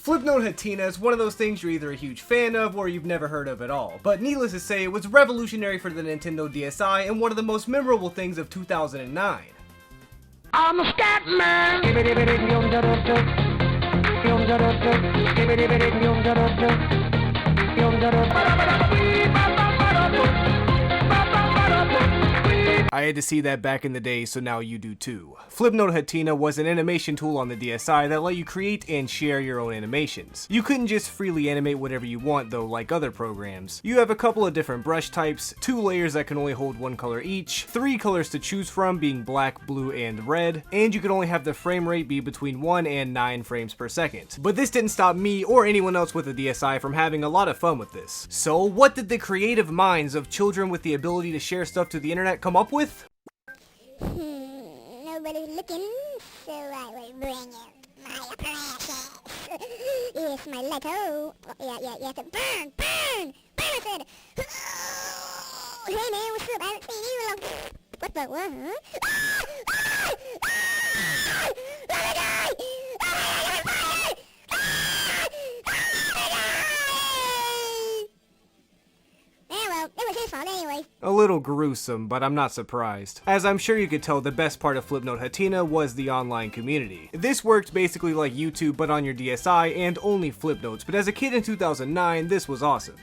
Flipnote Hatena is one of those things you're either a huge fan of or you've never heard of at all, but needless to say, it was revolutionary for the Nintendo DSi and one of the most memorable things of 2009. I'm a scat man. I had to see that back in the day, so now you do too. Flipnote Hatena was an animation tool on the DSi that let you create and share your own animations. You couldn't just freely animate whatever you want though, like other programs. You have a couple of different brush types, 2 layers that can only hold 1 color each, 3 colors to choose from being black, blue, and red, and you can only have the frame rate be between 1 and 9 frames per second. But this didn't stop me or anyone else with a DSi from having a lot of fun with this. So what did the creative minds of children with the ability to share stuff to the internet come up with? Nobody's looking, so I will bring you my apparatus. Yes, my Lego. Yeah, so burn, I said. Oh, hey man, what's up? I haven't seen you in a long. What the, what, huh? Let me die! It was his fault anyway. A little gruesome, but I'm not surprised. As I'm sure you could tell, the best part of Flipnote Hatena was the online community. This worked basically like YouTube but on your DSi and only Flipnotes, but as a kid in 2009, this was awesome.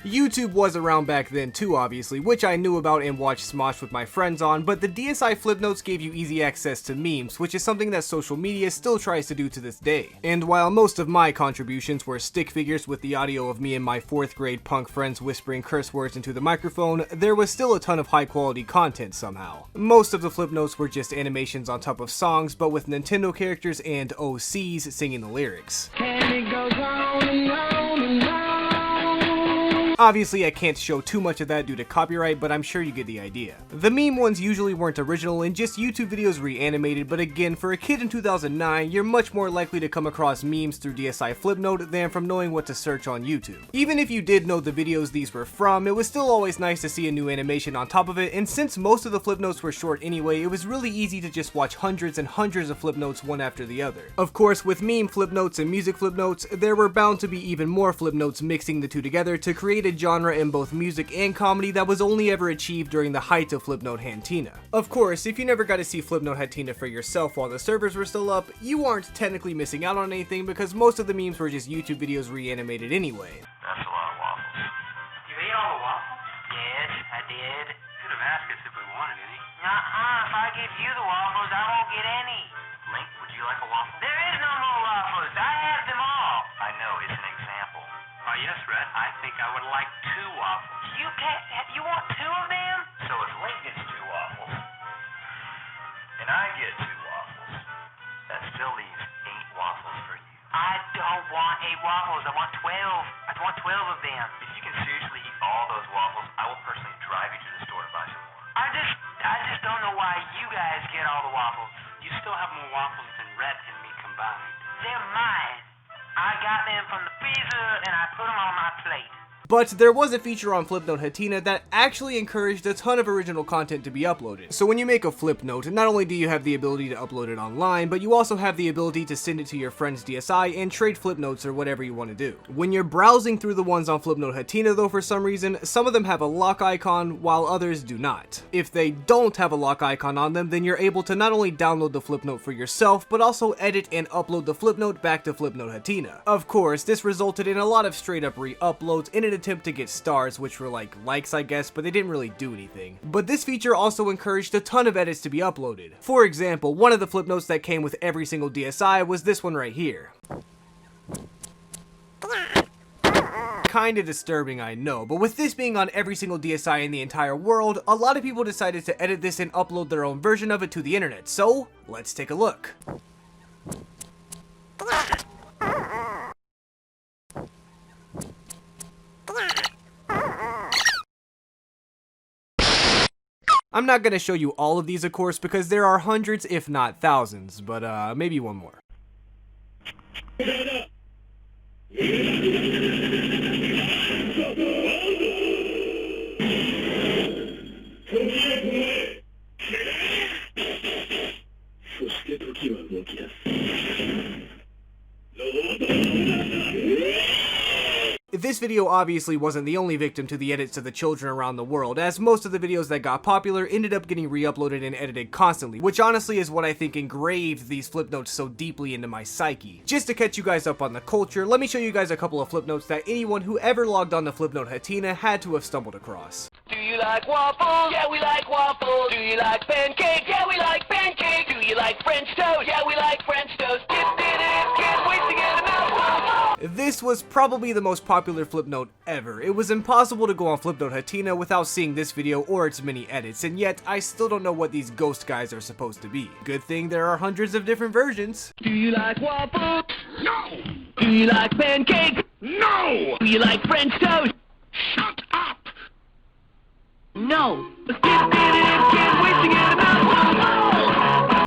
YouTube was around back then too, obviously, which I knew about and watched Smosh with my friends on, but the DSi Flipnotes gave you easy access to memes, which is something that social media still tries to do to this day. And while most of my contributions were stick figures with the audio of me and my 4th grade punk friends whispering curse words into the microphone, there was still a ton of high quality content somehow. Most of the Flipnotes were just animations on top of songs, but with Nintendo characters and OCs singing the lyrics. Obviously, I can't show too much of that due to copyright, but I'm sure you get the idea. The meme ones usually weren't original and just YouTube videos reanimated, but again, for a kid in 2009, you're much more likely to come across memes through DSi Flipnote than from knowing what to search on YouTube. Even if you did know the videos these were from, it was still always nice to see a new animation on top of it, and since most of the Flipnotes were short anyway, it was really easy to just watch hundreds and hundreds of Flipnotes one after the other. Of course, with meme Flipnotes and music Flipnotes, there were bound to be even more Flipnotes mixing the two together to create a genre in both music and comedy that was only ever achieved during the height of Flipnote Hatena. Of course, if you never got to see Flipnote Hatena for yourself while the servers were still up, you aren't technically missing out on anything because most of the memes were just YouTube videos reanimated anyway. That's a lot of waffles. You ate all the waffles? Yes, I did. Could have asked us if we wanted any. If I give you the waffles, I won't get any. Link, would you like a waffle? There is no more waffles. I have them all. I know, it's an example. Yes, Red. I think I would like 2 waffles. You can't. You want 2 of them? So if Link gets 2 waffles, and I get 2 waffles, that still leaves 8 waffles for you. I don't want 8 waffles. I want 12. I want 12 of them. If you can seriously eat all those waffles, I will personally drive you to the store to buy some more. I just don't know why you guys get all the waffles. You still have more waffles than Red and me combined. They're mine. I got them from the freezer and I put them on my plate. But there was a feature on Flipnote Hatena that actually encouraged a ton of original content to be uploaded. So when you make a Flipnote, not only do you have the ability to upload it online, but you also have the ability to send it to your friend's DSi and trade Flipnotes or whatever you want to do. When you're browsing through the ones on Flipnote Hatena though, for some reason, some of them have a lock icon while others do not. If they don't have a lock icon on them, then you're able to not only download the Flipnote for yourself, but also edit and upload the Flipnote back to Flipnote Hatena. Of course, this resulted in a lot of straight up re-uploads in an attempt to get stars, which were like likes I guess, but they didn't really do anything. But this feature also encouraged a ton of edits to be uploaded. For example, one of the Flipnotes that came with every single DSi was this one right here. Kinda disturbing, I know, but with this being on every single DSi in the entire world, a lot of people decided to edit this and upload their own version of it to the internet, so let's take a look. I'm not gonna show you all of these, of course, because there are hundreds if not thousands, but maybe one more. This video obviously wasn't the only victim to the edits to the children around the world, as most of the videos that got popular ended up getting re-uploaded and edited constantly, which honestly is what I think engraved these flip notes so deeply into my psyche. Just to catch you guys up on the culture, let me show you guys a couple of flip notes that anyone who ever logged on to Flipnote Hatena had to have stumbled across. Do you like waffles? Yeah, we like waffles. Do you like pancakes? Yeah, we like pancakes. Do you like French toast? Yeah, we like French toast. Dip, dip, dip. Can't wait to get a mouthful. This was probably the most popular flip note ever. It was impossible to go on Flipnote Hatena without seeing this video or its many edits, and yet I still don't know what these ghost guys are supposed to be. Good thing there are hundreds of different versions. Do you like waffles? No! Do you like pancakes? No! Do you like French toast? Shut up! No. Dip, dip, dip. Can't wait to get a mouthful.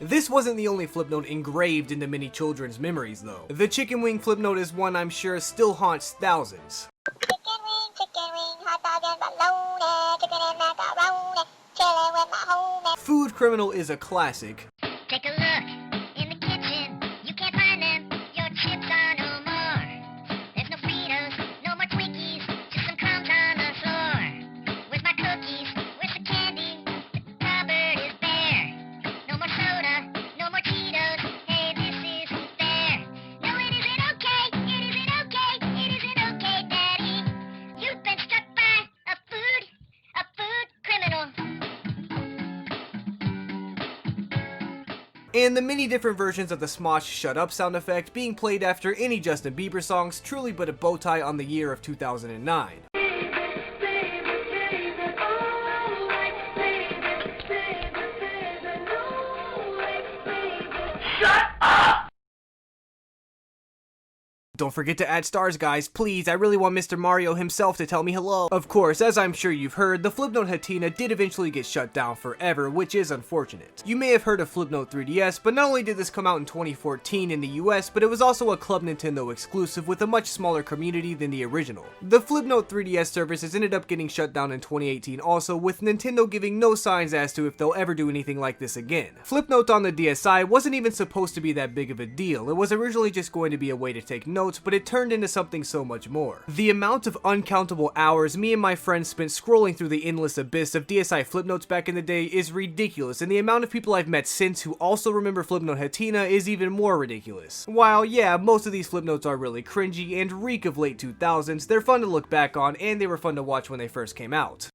This wasn't the only flip note engraved into many children's memories though. The chicken wing flip note is one I'm sure still haunts thousands. Chicken wing, hot dog and bologna, chicken and macaroni, chilling with my homie. Food criminal is a classic. Take a look in the kitchen, you can't find them, your chips are no more. There's no Fritos, no more Twinkies, just some crumbs on the floor. Where's my cookies, where's the candy, the cupboard is bare. No more soda, no more Cheetos, hey this isn't fair. No it isn't okay, it isn't okay, it isn't okay daddy. You've been struck by a food criminal. And the many different versions of the Smosh Shut Up sound effect being played after any Justin Bieber songs truly put a bow tie on the year of 2009. Don't forget to add stars, guys, please. I really want Mr. Mario himself to tell me hello. Of course, as I'm sure you've heard, the Flipnote Hatena did eventually get shut down forever, which is unfortunate. You may have heard of Flipnote 3DS, but not only did this come out in 2014 in the US, but it was also a Club Nintendo exclusive with a much smaller community than the original. The Flipnote 3DS services ended up getting shut down in 2018 also, with Nintendo giving no signs as to if they'll ever do anything like this again. Flipnote on the DSI wasn't even supposed to be that big of a deal. It was originally just going to be a way to take notes, but it turned into something so much more. The amount of uncountable hours me and my friends spent scrolling through the endless abyss of DSI Flipnotes back in the day is ridiculous, and the amount of people I've met since who also remember Flipnote Hatena is even more ridiculous. While yeah, most of these Flipnotes are really cringy and reek of late 2000s, they're fun to look back on and they were fun to watch when they first came out.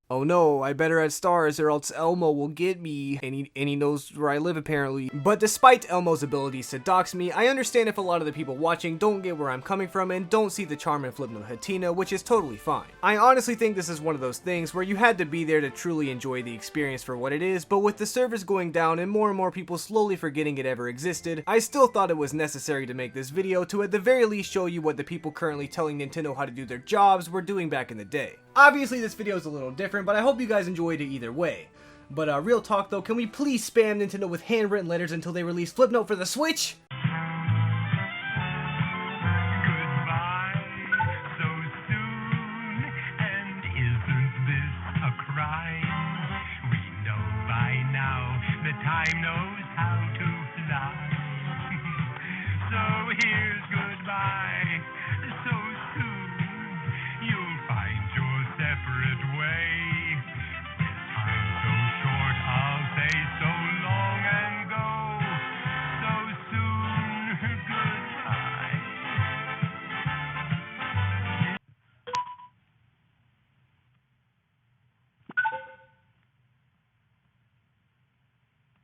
Oh no, I better add stars or else Elmo will get me, and he knows where I live apparently. But despite Elmo's abilities to dox me, I understand if a lot of the people watching don't get where I'm coming from and don't see the charm in Flipnote Hatena, which is totally fine. I honestly think this is one of those things where you had to be there to truly enjoy the experience for what it is, but with the servers going down and more people slowly forgetting it ever existed, I still thought it was necessary to make this video to at the very least show you what the people currently telling Nintendo how to do their jobs were doing back in the day. Obviously this video is a little different, but I hope you guys enjoyed it either way. But real talk though, can we please spam Nintendo with handwritten letters until they release Flipnote for the Switch? Goodbye, so soon, and isn't this a crime? We know by now the time knows